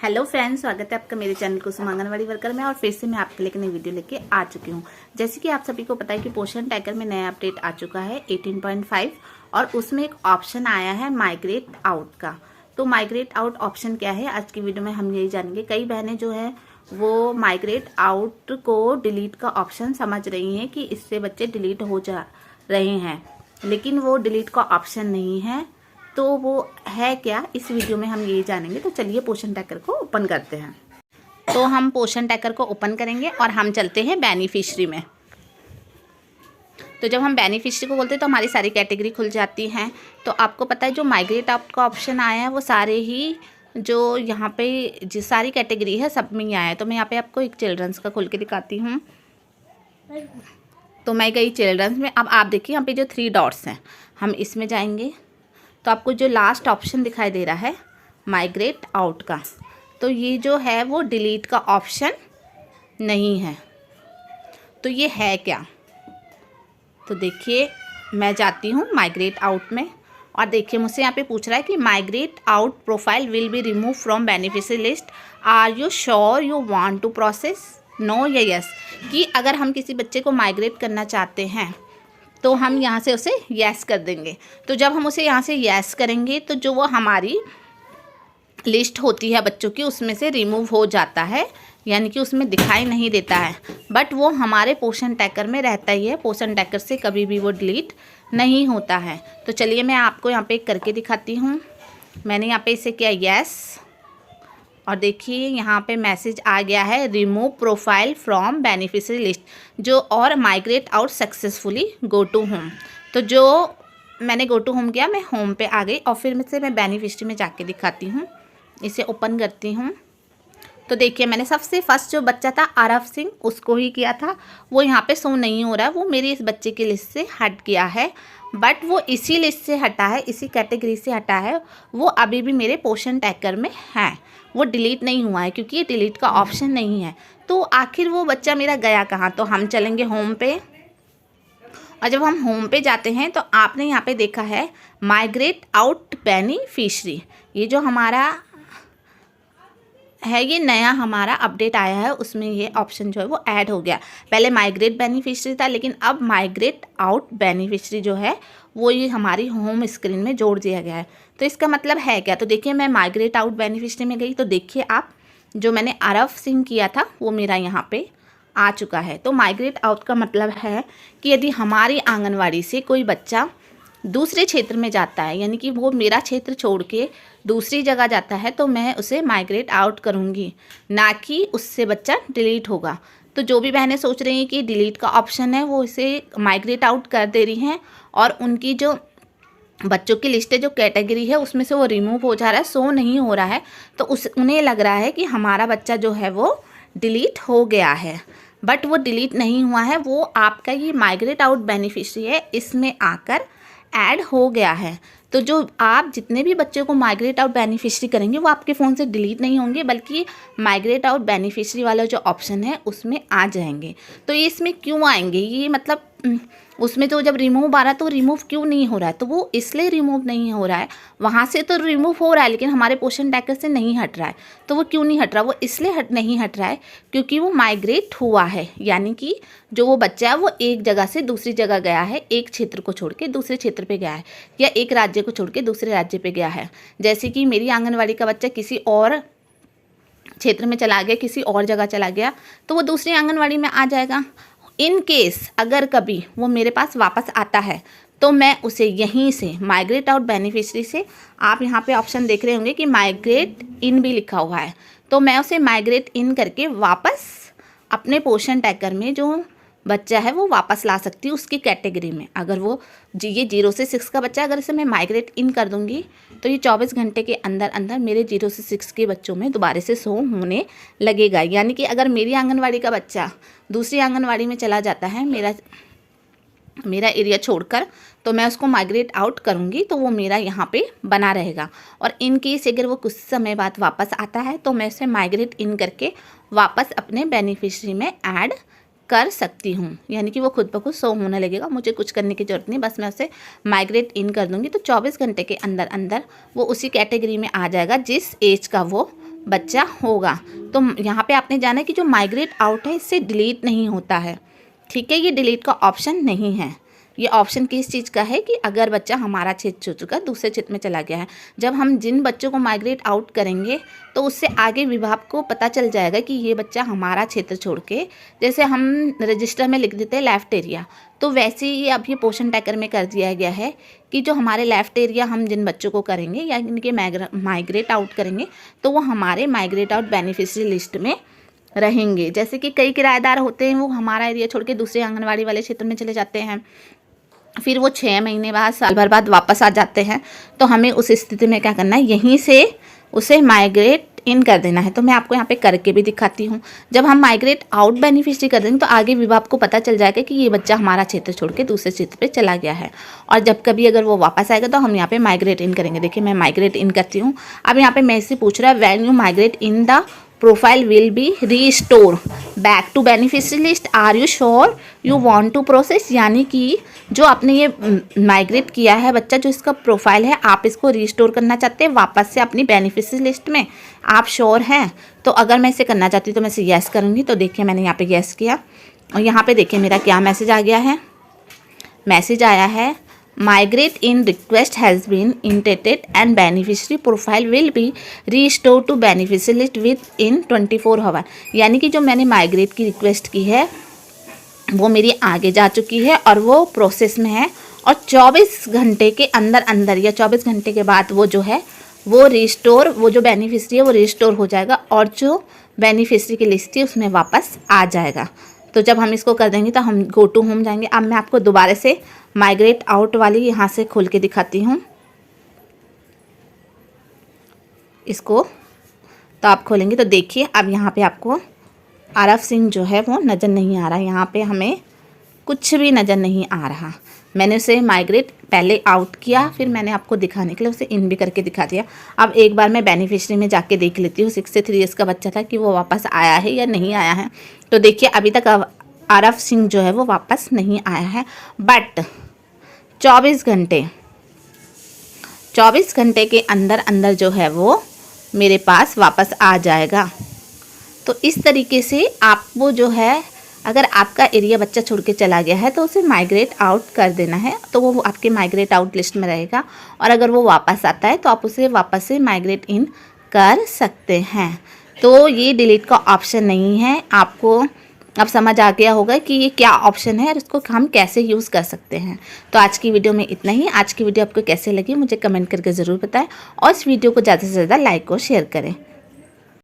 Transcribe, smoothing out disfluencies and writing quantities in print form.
Hello friends, स्वागत है आपका मेरे चैनल कुसुम आंगनवाड़ी वर्कर में। और फिर से मैं आपके लिए एक नई वीडियो लेके आ चुकी हूँ। जैसे कि आप सभी को पता है कि पोषण ट्रैकर में नया अपडेट आ चुका है 18.5 और उसमें एक ऑप्शन आया है माइग्रेट आउट का। तो माइग्रेट आउट ऑप्शन क्या है, आज की वीडियो में हम यही जानेंगे। कई बहनें जो है वो माइग्रेट आउट को डिलीट का ऑप्शन समझ रही हैं कि इससे बच्चे डिलीट हो जा रहे हैं, लेकिन वो डिलीट का ऑप्शन नहीं है। तो वो है क्या, इस वीडियो में हम यही जानेंगे। तो चलिए पोषण ट्रैकर को ओपन करते हैं। तो हम पोषण ट्रैकर को ओपन करेंगे और हम चलते हैं बेनिफिशियरी में। तो जब हम बेनिफिशियरी को खोलते हैं तो हमारी सारी कैटेगरी खुल जाती हैं। तो आपको पता है जो माइग्रेट आउट का ऑप्शन आया है वो सारे ही जो यहाँ पे जिस सारी कैटेगरी है सब में ही आया है। तो मैं यहाँ पे आपको एक चिल्ड्रंस का खोल के दिखाती हूँ। तो मैं गई चिल्ड्रंस में। अब आप देखिए यहाँ पे जो 3 डॉट्स हैं, हम इसमें जाएंगे तो आपको जो लास्ट ऑप्शन दिखाई दे रहा है माइग्रेट आउट का, तो ये जो है वो डिलीट का ऑप्शन नहीं है। तो ये है क्या, तो देखिए मैं जाती हूँ माइग्रेट आउट में और देखिए मुझसे यहाँ पे पूछ रहा है कि migrate out profile will be remove from beneficiary list, are you sure you want to process, no या यस। कि अगर हम किसी बच्चे को माइग्रेट करना चाहते हैं तो हम यहाँ से उसे यस कर देंगे। तो जब हम उसे यहाँ से यस करेंगे तो जो वो हमारी लिस्ट होती है बच्चों की उसमें से रिमूव हो जाता है, यानी कि उसमें दिखाई नहीं देता है, बट वो हमारे पोषण ट्रैकर में रहता ही है। पोषण ट्रैकर से कभी भी वो डिलीट नहीं होता है। तो चलिए मैं आपको यहाँ पे करके दिखाती हूँ। मैंने यहाँ पे इसे किया यस और देखिए यहाँ पे मैसेज आ गया है remove profile from beneficiary list जो और migrate out successfully, go to home. तो जो मैंने गो टू होम किया, मैं होम पे आ गई और फिर से मैं बेनिफिशियरी में जाके दिखाती हूँ। इसे ओपन करती हूँ तो देखिए मैंने सबसे फर्स्ट जो बच्चा था आरव सिंह उसको ही किया था। वो यहाँ पे शो नहीं हो रहा है, वो मेरी इस बच्चे की लिस्ट से हट गया है, बट वो इसी लिस्ट से हटा है, इसी कैटेगरी से हटा है। वो अभी भी मेरे पोषण ट्रैकर में है, वो डिलीट नहीं हुआ है क्योंकि ये डिलीट का ऑप्शन नहीं है। तो आखिर वो बच्चा मेरा गया कहाँ, तो हम चलेंगे होम पे। और जब हम होम पे जाते हैं तो आपने यहाँ पे देखा है माइग्रेट आउट बेनिफिशियरी, ये जो हमारा है ये नया हमारा अपडेट आया है, उसमें ये ऑप्शन जो है वो ऐड हो गया। पहले माइग्रेट बेनिफिशियरी था, लेकिन अब माइग्रेट आउट बेनिफिशियरी जो है वो ये हमारी होम स्क्रीन में जोड़ दिया गया है। तो इसका मतलब है क्या, तो देखिए मैं माइग्रेट आउट बेनिफिशियरी में गई तो देखिए आप जो मैंने आरव सिंह किया था वो मेरा यहाँ पे आ चुका है। तो माइग्रेट आउट का मतलब है कि यदि हमारी आंगनवाड़ी से कोई बच्चा दूसरे क्षेत्र में जाता है, यानी कि वो मेरा क्षेत्र छोड़ के दूसरी जगह जाता है, तो मैं उसे माइग्रेट आउट करूँगी, ना कि उससे बच्चा डिलीट होगा। तो जो भी बहनें सोच रही हैं कि डिलीट का ऑप्शन है वो इसे माइग्रेट आउट कर दे रही हैं और उनकी जो बच्चों की लिस्ट है, जो कैटेगरी है उसमें से वो रिमूव हो जा रहा है, शो नहीं हो रहा है, तो उन्हें लग रहा है कि हमारा बच्चा जो है वो डिलीट हो गया है, बट वो डिलीट नहीं हुआ है। वो आपका ये माइग्रेट आउट बेनिफिशियरी है, इसमें आकर ऐड हो गया है। तो जो आप जितने भी बच्चे को माइग्रेट आउट बेनिफिशियरी करेंगे वो आपके फ़ोन से डिलीट नहीं होंगे, बल्कि माइग्रेट आउट बेनिफिशियरी वाला जो ऑप्शन है उसमें आ जाएंगे। तो ये इसमें क्यों आएंगे, ये मतलब उसमें तो जब रिमूव आ रहा है तो रिमूव क्यों नहीं हो रहा है, तो वो इसलिए रिमूव नहीं हो रहा है। वहाँ से तो रिमूव हो रहा है लेकिन हमारे पोषण ट्रैकर से नहीं हट रहा है। तो वो क्यों नहीं हट रहा, वो इसलिए नहीं हट रहा है क्योंकि वो माइग्रेट हुआ है, यानी कि जो वो बच्चा है वो एक जगह से दूसरी जगह गया है, एक क्षेत्र को छोड़ के दूसरे क्षेत्र पे गया है, या एक राज्य को छोड़ के दूसरे राज्य पे गया है। जैसे कि मेरी आंगनवाड़ी का बच्चा किसी और क्षेत्र में चला गया, किसी और जगह चला गया, तो वो दूसरी आंगनवाड़ी में आ जाएगा। इन केस अगर कभी वो मेरे पास वापस आता है तो मैं उसे यहीं से माइग्रेट आउट बेनिफिशियरी से, आप यहाँ पे ऑप्शन देख रहे होंगे कि माइग्रेट इन भी लिखा हुआ है, तो मैं उसे माइग्रेट इन करके वापस अपने पोषण ट्रैकर में जो बच्चा है वो वापस ला सकती हूँ उसकी कैटेगरी में। अगर वो ये 0 से 6 का बच्चा, अगर इसे मैं माइग्रेट इन कर दूँगी तो ये 24 घंटे के अंदर अंदर मेरे 0 से 6 के बच्चों में दोबारा से शो होने लगेगा। यानी कि अगर मेरी आंगनवाड़ी का बच्चा दूसरी आंगनवाड़ी में चला जाता है मेरा एरिया छोड़कर, तो मैं उसको माइग्रेट आउट करूँगी तो वो मेरा यहाँ पे बना रहेगा। और इन केस अगर वो कुछ समय बाद वापस आता है तो मैं उसे माइग्रेट इन करके वापस अपने बेनिफिशियरी में ऐड कर सकती हूँ, यानी कि वो खुद ब खुद शो होने लगेगा। मुझे कुछ करने की ज़रूरत नहीं, बस मैं उसे माइग्रेट इन कर दूँगी तो 24 घंटे के अंदर अंदर वो उसी कैटेगरी में आ जाएगा जिस एज का वो बच्चा होगा। तो यहाँ पे आपने जाना कि जो माइग्रेट आउट है इससे डिलीट नहीं होता है, ठीक है। ये डिलीट का ऑप्शन नहीं है। ये ऑप्शन किस चीज़ का है कि अगर बच्चा हमारा क्षेत्र छोड़ चुका दूसरे क्षेत्र में चला गया है, जब हम जिन बच्चों को माइग्रेट आउट करेंगे तो उससे आगे विभाग को पता चल जाएगा कि ये बच्चा हमारा क्षेत्र छोड़ के, जैसे हम रजिस्टर में लिख देते हैं लेफ्ट एरिया, तो वैसे ही अब ये पोर्शन ट्रैकर में कर दिया गया है कि जो हमारे लेफ्ट एरिया हम जिन बच्चों को करेंगे या इनके माइग्रेट आउट करेंगे तो वो हमारे माइग्रेट आउट बेनिफिशियरी लिस्ट में रहेंगे। जैसे कि कई किराएदार होते हैं, वो हमारा एरिया छोड़ के दूसरे आंगनवाड़ी वाले क्षेत्र में चले जाते हैं, फिर वो 6 महीने बाद, साल भर बाद वापस आ जाते हैं। तो हमें उस स्थिति में क्या करना है, यहीं से उसे माइग्रेट इन कर देना है। तो मैं आपको यहाँ पे करके भी दिखाती हूँ। जब हम माइग्रेट आउट बेनिफिशियरी कर देंगे तो आगे विभाग को पता चल जाएगा कि ये बच्चा हमारा क्षेत्र छोड़ के दूसरे क्षेत्र पे चला गया है। और जब कभी अगर वो वापस आएगा तो हम यहाँ पे माइग्रेट इन करेंगे। देखिए मैं माइग्रेट इन करती हूँ। अब यहाँ पे मैं से पूछ रहा है when you migrate in the profile will be restore back to beneficiary list, are you sure you want to process. यानी कि जो आपने ये माइग्रेट किया है बच्चा, जो इसका प्रोफाइल है, आप इसको रीस्टोर करना चाहते हैं वापस से अपनी बेनिफिशियरी लिस्ट में, आप श्योर हैं। तो अगर मैं इसे करना चाहती हूँ तो मैं इसे येस करूँगी। तो देखिए मैंने यहाँ पे येस किया और यहाँ पे देखिए मेरा क्या मैसेज आ गया है। मैसेज आया है migrate in request has been initiated and beneficiary profile will be restore to beneficiary list with in 24 hour. यानी कि जो मैंने माइग्रेट की रिक्वेस्ट की है वो मेरी आगे जा चुकी है और वो प्रोसेस में है, और 24 घंटे के अंदर अंदर या 24 घंटे के बाद वो जो है वो रीस्टोर, वो जो बेनिफिशियरी है वो रीस्टोर हो जाएगा और जो बेनिफिशियरी की लिस्ट थी उसमें वापस आ जाएगा। तो जब हम इसको कर देंगे तो हम गो टू होम जाएंगे। अब मैं आपको दोबारा से माइग्रेट आउट वाली यहाँ से खोल के दिखाती हूँ इसको। तो आप खोलेंगे तो देखिए अब यहाँ पे आपको आरफ सिंह जो है वो नज़र नहीं आ रहा। यहाँ पे हमें कुछ भी नज़र नहीं आ रहा। मैंने उसे माइग्रेट पहले आउट किया, फिर मैंने आपको दिखाने के लिए उसे इन भी करके दिखा दिया। अब एक बार मैं बेनिफिशियरी में जाके देख लेती हूँ 6 से 3 ईयर्स का बच्चा था कि वो वापस आया है या नहीं आया है। तो देखिए अभी तक आरफ सिंह जो है वो वापस नहीं आया है, बट 24 घंटे के अंदर अंदर जो है वो मेरे पास वापस आ जाएगा। तो इस तरीके से आपको जो है, अगर आपका एरिया बच्चा छोड़ के चला गया है तो उसे माइग्रेट आउट कर देना है, तो वो आपके माइग्रेट आउट लिस्ट में रहेगा। और अगर वो वापस आता है तो आप उसे वापस से माइग्रेट इन कर सकते हैं। तो ये डिलीट का ऑप्शन नहीं है। आपको अब समझ आ गया होगा कि ये क्या ऑप्शन है और इसको हम कैसे यूज़ कर सकते हैं। तो आज की वीडियो में इतना ही। आज की वीडियो आपको कैसे लगी मुझे कमेंट करके ज़रूर बताएं और इस वीडियो को ज़्यादा से ज़्यादा लाइक और शेयर करें।